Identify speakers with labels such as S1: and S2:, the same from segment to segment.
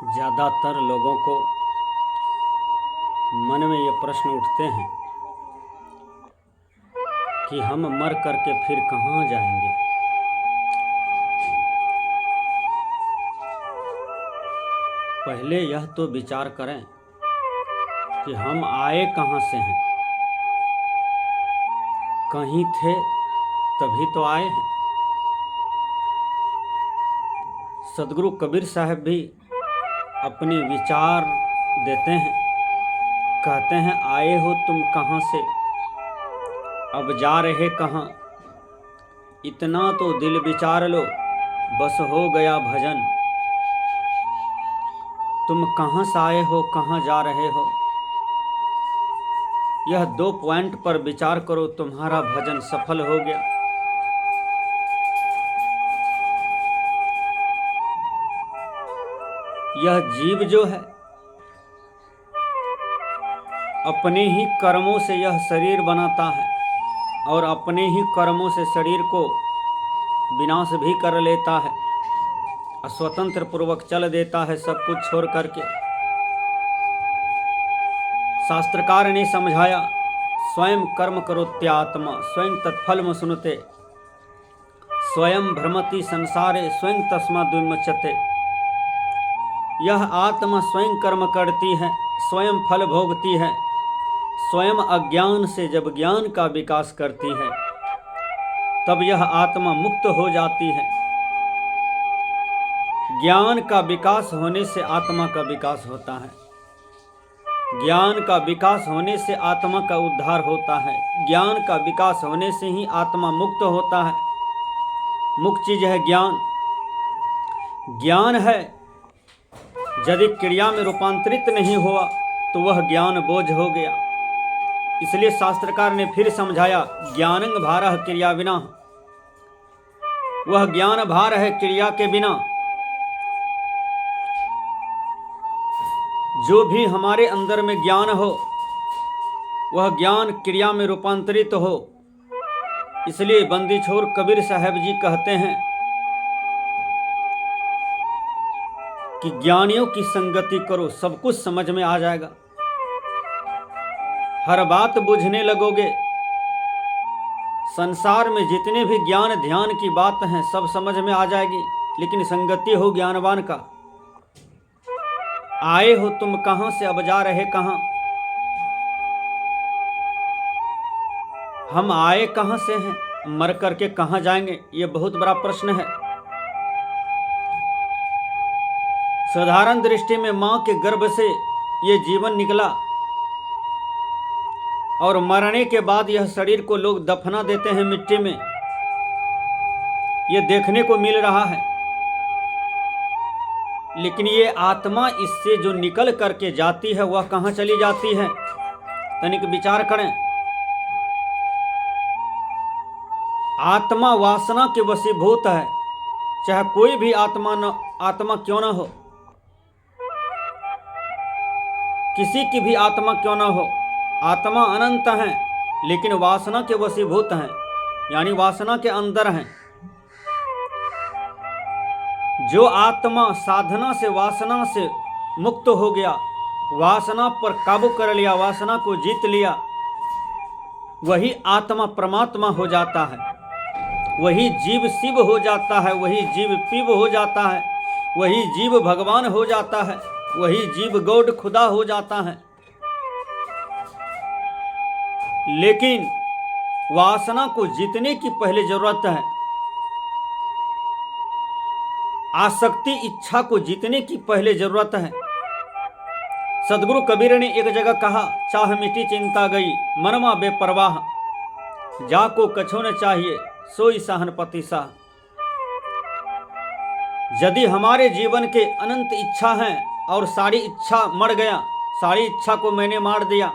S1: ज़्यादातर लोगों को मन में ये प्रश्न उठते हैं कि हम मर करके फिर कहाँ जाएंगे। पहले यह तो विचार करें कि हम आए कहाँ से हैं। कहीं थे तभी तो आए हैं। सदगुरु कबीर साहब भी अपने विचार देते हैं, कहते हैं आए हो तुम कहाँ से, अब जा रहे कहाँ। इतना तो दिल विचार लो, बस हो गया भजन। तुम कहाँ से आए हो, कहाँ जा रहे हो, यह 2 पॉइंट पर विचार करो, तुम्हारा भजन सफल हो गया। यह जीव जो है अपने ही कर्मों से यह शरीर बनाता है और अपने ही कर्मों से शरीर को विनाश भी कर लेता है, स्वतंत्र पूर्वक चल देता है सब कुछ छोड़ करके। शास्त्रकार ने समझाया, स्वयं कर्म करोत्यात्मा स्वयं तत्फलम सुनते, स्वयं भ्रमति संसारे स्वयं तस्माद् विमुच्यते। यह आत्मा स्वयं कर्म करती है, स्वयं फल भोगती है। स्वयं अज्ञान से जब ज्ञान का विकास करती है तब यह आत्मा मुक्त हो जाती है। ज्ञान का विकास होने से आत्मा का विकास होता है, ज्ञान का विकास होने से आत्मा का उद्धार होता है, ज्ञान का विकास होने से ही आत्मा मुक्त होता है। मुख्य चीज है ज्ञान। ज्ञान है, यदि क्रिया में रूपांतरित नहीं हुआ तो वह ज्ञान बोझ हो गया। इसलिए शास्त्रकार ने फिर समझाया, ज्ञानंग भारः क्रिया बिना। वह ज्ञान भार है क्रिया के बिना। जो भी हमारे अंदर में ज्ञान हो वह ज्ञान क्रिया में रूपांतरित हो। इसलिए बंदी छोर कबीर साहब जी कहते हैं कि ज्ञानियों की संगति करो, सब कुछ समझ में आ जाएगा। हर बात बुझने लगोगे। संसार में जितने भी ज्ञान ध्यान की बात हैं सब समझ में आ जाएगी, लेकिन संगति हो ज्ञानवान का। आए हो तुम कहाँ से, अब जा रहे कहाँ। हम आए कहाँ से हैं, मर करके कहाँ जाएंगे, ये बहुत बड़ा प्रश्न है। साधारण दृष्टि में माँ के गर्भ से ये जीवन निकला और मरने के बाद यह शरीर को लोग दफना देते हैं मिट्टी में, ये देखने को मिल रहा है। लेकिन ये आत्मा इससे जो निकल करके जाती है वह कहाँ चली जाती है, तनिक विचार करें। आत्मा वासना के वशीभूत है, चाहे कोई भी आत्मा क्यों ना हो, किसी की भी आत्मा क्यों ना हो। आत्मा अनंत है लेकिन वासना के वशीभूत हैं, यानी वासना के अंदर हैं। जो आत्मा साधना से वासना से मुक्त हो गया, वासना पर काबू कर लिया, वासना को जीत लिया, वही आत्मा परमात्मा हो जाता है। वही जीव शिव हो जाता है, वही जीव पिव हो जाता है, वही जीव भगवान हो जाता है, वही जीव गॉड खुदा हो जाता है। लेकिन वासना को जीतने की पहले जरूरत है, आसक्ति इच्छा को जीतने की पहले जरूरत है। सदगुरु कबीर ने एक जगह कहा, चाह मिटी चिंता गई मनमा बेपरवाह, जाको कछो न चाहिए सोई सहनपति साह। यदि हमारे जीवन के अनंत इच्छा हैं और सारी इच्छा मर गया, सारी इच्छा को मैंने मार दिया,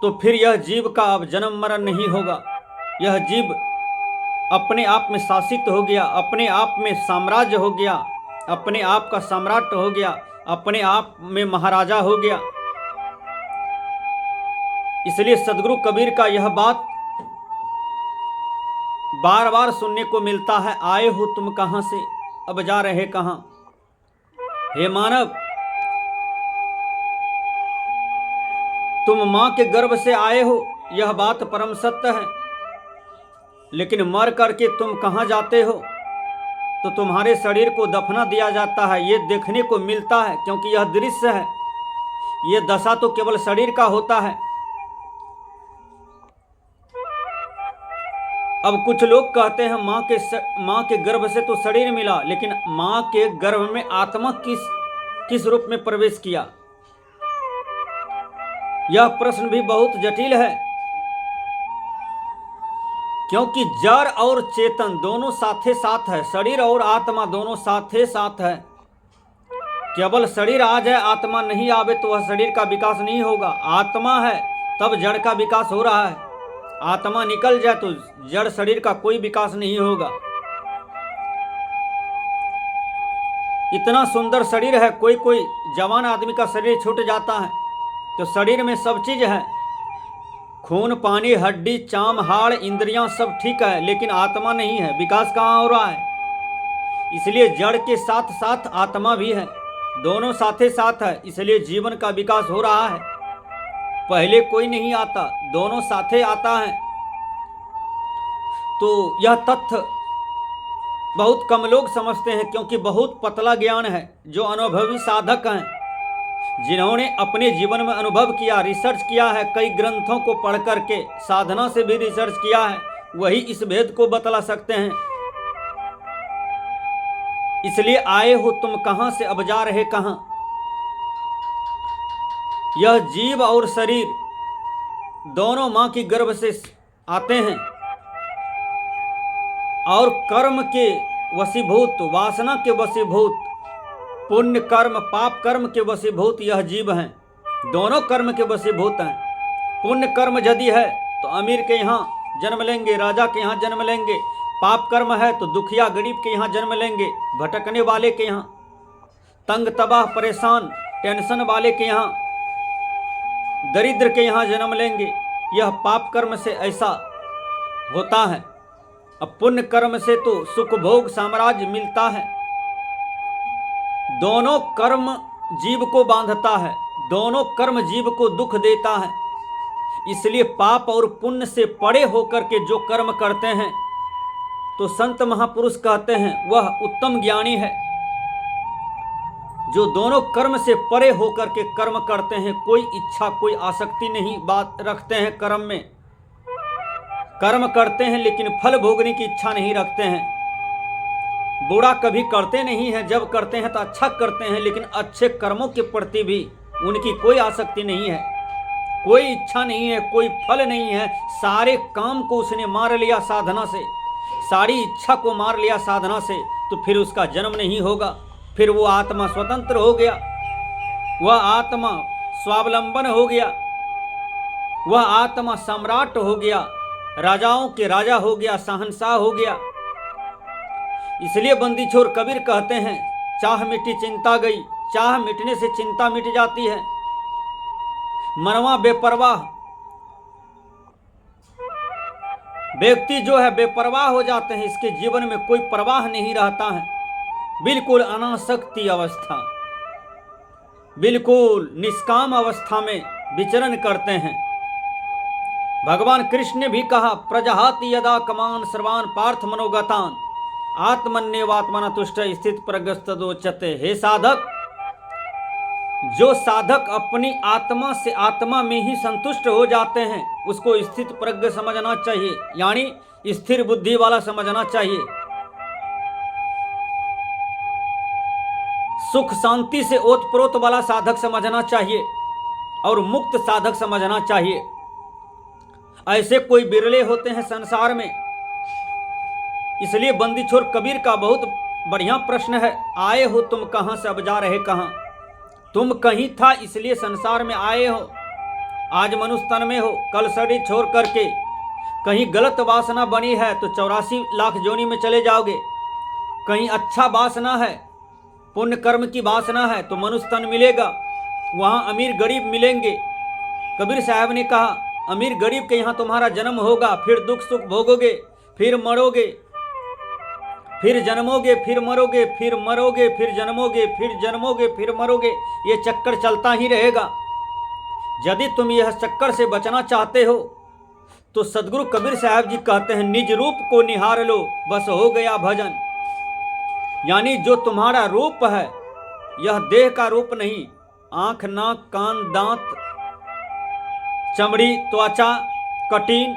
S1: तो फिर यह जीव का अब जन्म मरण नहीं होगा। यह जीव अपने आप में शासित हो गया, अपने आप में साम्राज्य हो गया, अपने आप का सम्राट हो गया, अपने आप में महाराजा हो गया। इसलिए सदगुरु कबीर का यह बात बार बार सुनने को मिलता है, आए हो तुम कहाँ से, अब जा रहे कहाँ। हे मानव, तुम मां के गर्भ से आए हो, यह बात परम सत्य है, लेकिन मर करके तुम कहां जाते हो? तो तुम्हारे शरीर को दफना दिया जाता है। ये देखने को मिलता है, क्योंकि यह दृश्य है। ये दशा तो केवल शरीर का होता है। अब कुछ लोग कहते हैं मां के गर्भ से तो शरीर मिला, लेकिन मां के गर्भ में आत्मा किस रूप में प्रवेश किया? यह प्रश्न भी बहुत जटिल है, क्योंकि जड़ और चेतन दोनों साथे साथ है। शरीर और आत्मा दोनों साथे साथ है। केवल शरीर आ जाए, आत्मा नहीं आवे तो वह शरीर का विकास नहीं होगा। आत्मा है तब जड़ का विकास हो रहा है। आत्मा निकल जाए तो जड़ शरीर का कोई विकास नहीं होगा। इतना सुंदर शरीर है, कोई जवान आदमी का शरीर छूट जाता है तो शरीर में सब चीज है, खून पानी हड्डी चाम हाड़ इंद्रियां सब ठीक है, लेकिन आत्मा नहीं है। विकास कहाँ हो रहा है? इसलिए जड़ के साथ साथ आत्मा भी है, दोनों साथे साथ है। इसलिए जीवन का विकास हो रहा है। पहले कोई नहीं आता, दोनों साथे आता है। तो यह तथ्य बहुत कम लोग समझते हैं, क्योंकि बहुत पतला ज्ञान है। जो अनुभवी साधक हैं, जिन्होंने अपने जीवन में अनुभव किया, रिसर्च किया है, कई ग्रंथों को पढ़ करके, साधना से भी रिसर्च किया है, वही इस भेद को बतला सकते हैं। इसलिए आए हो तुम कहां से, अब जा रहे कहां? यह जीव और शरीर दोनों मां की गर्भ से आते हैं और कर्म के वशीभूत, वासना के वशीभूत, पुण्य कर्म पाप कर्म के वशीभूत यह जीव हैं। दोनों कर्म के वशीभूत हैं। पुण्य कर्म यदि है तो अमीर के यहाँ जन्म लेंगे, राजा के यहाँ जन्म लेंगे। पाप कर्म है तो दुखिया गरीब के यहाँ जन्म लेंगे, भटकने वाले के यहाँ, तंग तबाह परेशान टेंशन वाले के यहाँ, दरिद्र के यहाँ जन्म लेंगे। यह पाप कर्म से ऐसा होता है। अब पुण्य कर्म से तो सुख भोग साम्राज्य मिलता है। दोनों कर्म जीव को बांधता है, दोनों कर्म जीव को दुख देता है। इसलिए पाप और पुण्य से परे होकर के जो कर्म करते हैं, तो संत महापुरुष कहते हैं वह उत्तम ज्ञानी है। जो दोनों कर्म से परे होकर के कर्म करते हैं, कोई इच्छा कोई आसक्ति नहीं बात रखते हैं कर्म में। कर्म करते हैं लेकिन फल भोगने की इच्छा नहीं रखते हैं। बुरा कभी करते नहीं हैं, जब करते हैं तो अच्छा करते हैं, लेकिन अच्छे कर्मों के प्रति भी उनकी कोई आसक्ति नहीं है, कोई इच्छा नहीं है, कोई फल नहीं है। सारे काम को उसने मार लिया साधना से, सारी इच्छा को मार लिया साधना से, तो फिर उसका जन्म नहीं होगा। फिर वो आत्मा स्वतंत्र हो गया, वह आत्मा स्वावलंबन हो गया, वह आत्मा सम्राट हो गया, राजाओं के राजा हो गया, शहंशाह हो गया। इसलिए बंदी छोर कबीर कहते हैं, चाह मिटी चिंता गई। चाह मिटने से चिंता मिट जाती है। मनवा बेपरवाह व्यक्ति जो है बेपरवाह हो जाते हैं, इसके जीवन में कोई परवाह नहीं रहता है। बिल्कुल अनासक्ति अवस्था, बिल्कुल निष्काम अवस्था में विचरण करते हैं। भगवान कृष्ण ने भी कहा, प्रजहाति यदा कमान सर्वान पार्थ मनोगतान आत्मन्यवात्मना तुष्ट स्थित प्रगस्तदोच्यते। हे साधक, जो साधक अपनी आत्मा से आत्मा में ही संतुष्ट हो जाते हैं, उसको स्थित प्रज्ञ समझना चाहिए, यानी स्थिर बुद्धि वाला समझना चाहिए। सुख शांति से ओतप्रोत वाला साधक समझना चाहिए और मुक्त साधक समझना चाहिए। ऐसे कोई बिरले होते हैं संसार में। इसलिए बंदी छोर कबीर का बहुत बढ़िया प्रश्न है, आए हो तुम कहां से, अब जा रहे कहां? तुम कहीं था इसलिए संसार में आए हो। आज मनुष्य तन में हो, कल शरीर छोड़ करके कहीं गलत वासना बनी है तो 84 लाख जोनी में चले जाओगे। कहीं अच्छा वासना है, पुण्य कर्म की वासना है तो मनुष्य तन मिलेगा, वहां अमीर गरीब मिलेंगे। कबीर साहब ने कहा, अमीर गरीब के यहाँ तुम्हारा जन्म होगा, फिर दुख सुख भोगोगे, फिर मरोगे, फिर जन्मोगे, फिर मरोगे, फिर मरोगे, फिर जन्मोगे, फिर जन्मोगे, फिर मरोगे। ये चक्कर चलता ही रहेगा। यदि तुम यह चक्कर से बचना चाहते हो तो सदगुरु कबीर साहब जी कहते हैं, निज रूप को निहार लो, बस हो गया भजन। यानी जो तुम्हारा रूप है, यह देह का रूप नहीं। आंख, नाक, कान, दांत, चमड़ी, त्वचा, कटीन,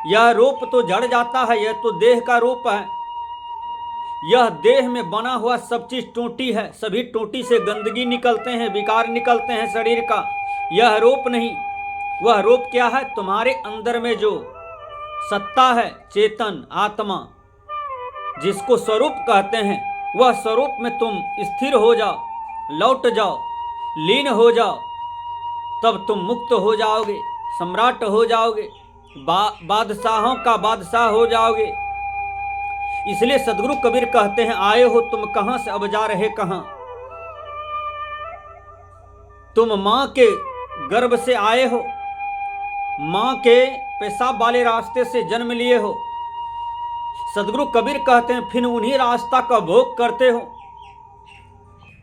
S1: यह रूप तो झड़ जाता है, यह तो देह का रूप है। यह देह में बना हुआ सब चीज टूटी है, सभी टूटी से गंदगी निकलते हैं, विकार निकलते हैं शरीर का। यह रूप नहीं। वह रूप क्या है? तुम्हारे अंदर में जो सत्ता है, चेतन आत्मा, जिसको स्वरूप कहते हैं, वह स्वरूप में तुम स्थिर हो जाओ, लौट जाओ, लीन हो जाओ, तब तुम मुक्त हो जाओगे, सम्राट हो जाओगे, बादशाहों का बादशाह हो जाओगे। इसलिए सदगुरु कबीर कहते हैं, आए हो तुम कहां से, अब जा रहे कहां। तुम मां के गर्भ से आए हो, मां के पेशाब वाले रास्ते से जन्म लिए हो। सदगुरु कबीर कहते हैं, फिर उन्हीं रास्ता का भोग करते हो।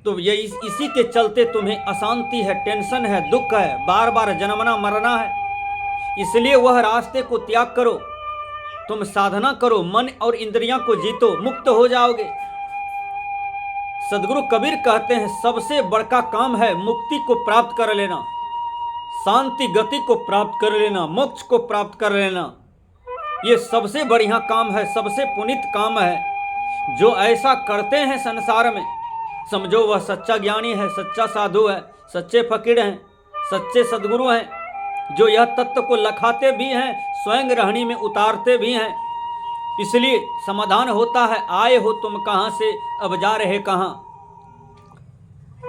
S1: तो ये इसी के चलते तुम्हें अशांति है, टेंशन है, दुख है, बार बार जन्मना मरना है। इसलिए वह रास्ते को त्याग करो, तुम साधना करो, मन और इंद्रियां को जीतो, मुक्त हो जाओगे। सदगुरु कबीर कहते हैं, सबसे बड़का काम है मुक्ति को प्राप्त कर लेना, शांति गति को प्राप्त कर लेना, मोक्ष को प्राप्त कर लेना। ये सबसे बढ़िया काम है, सबसे पुनीत काम है। जो ऐसा करते हैं संसार में, समझो वह सच्चा ज्ञानी है, सच्चा साधु है, सच्चे फकीर हैं, सच्चे सदगुरु हैं, जो यह तत्व को लखाते भी हैं, स्वयं रहनी में उतारते भी हैं। इसलिए समाधान होता है, आए हो तुम कहां से, अब जा रहे कहां।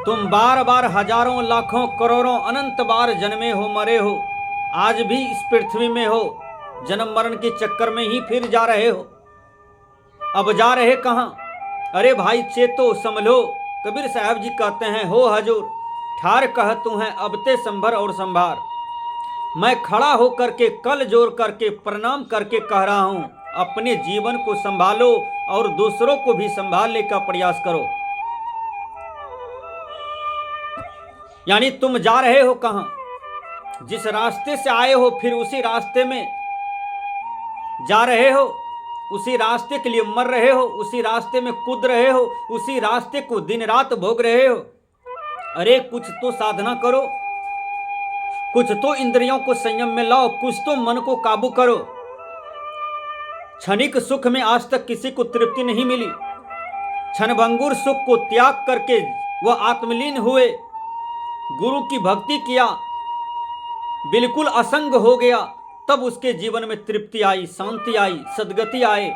S1: तुम बार बार हजारों, लाखों, करोड़ों, अनंत बार जन्मे हो, मरे हो, आज भी इस पृथ्वी में हो, जन्म मरण के चक्कर में ही फिर जा रहे हो। अब जा रहे कहां? अरे भाई चेतो, संभलो। कबीर साहब जी कहते हैं, हो हजूर ठार कहतू हैं, अब ते संभर और संभार। मैं खड़ा होकर के, कल जोड़ करके, प्रणाम करके कह रहा हूं, अपने जीवन को संभालो और दूसरों को भी संभालने का प्रयास करो। यानी तुम जा रहे हो कहां? जिस रास्ते से आए हो, फिर उसी रास्ते में जा रहे हो, उसी रास्ते के लिए मर रहे हो, उसी रास्ते में कूद रहे हो, उसी रास्ते को दिन रात भोग रहे हो। अरे कुछ तो साधना करो, कुछ तो इंद्रियों को संयम में लाओ, कुछ तो मन को काबू करो। क्षणिक सुख में आज तक किसी को तृप्ति नहीं मिली। क्षणभंगुर सुख को त्याग करके वह आत्मलीन हुए, गुरु की भक्ति किया, बिल्कुल असंग हो गया, तब उसके जीवन में तृप्ति आई, शांति आई, सद्गति आए।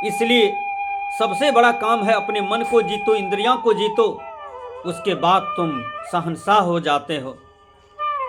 S1: इसलिए सबसे बड़ा काम है, अपने मन को जीतो, इंद्रियों को जीतो, उसके बाद तुम शहंशाह हो जाते हो।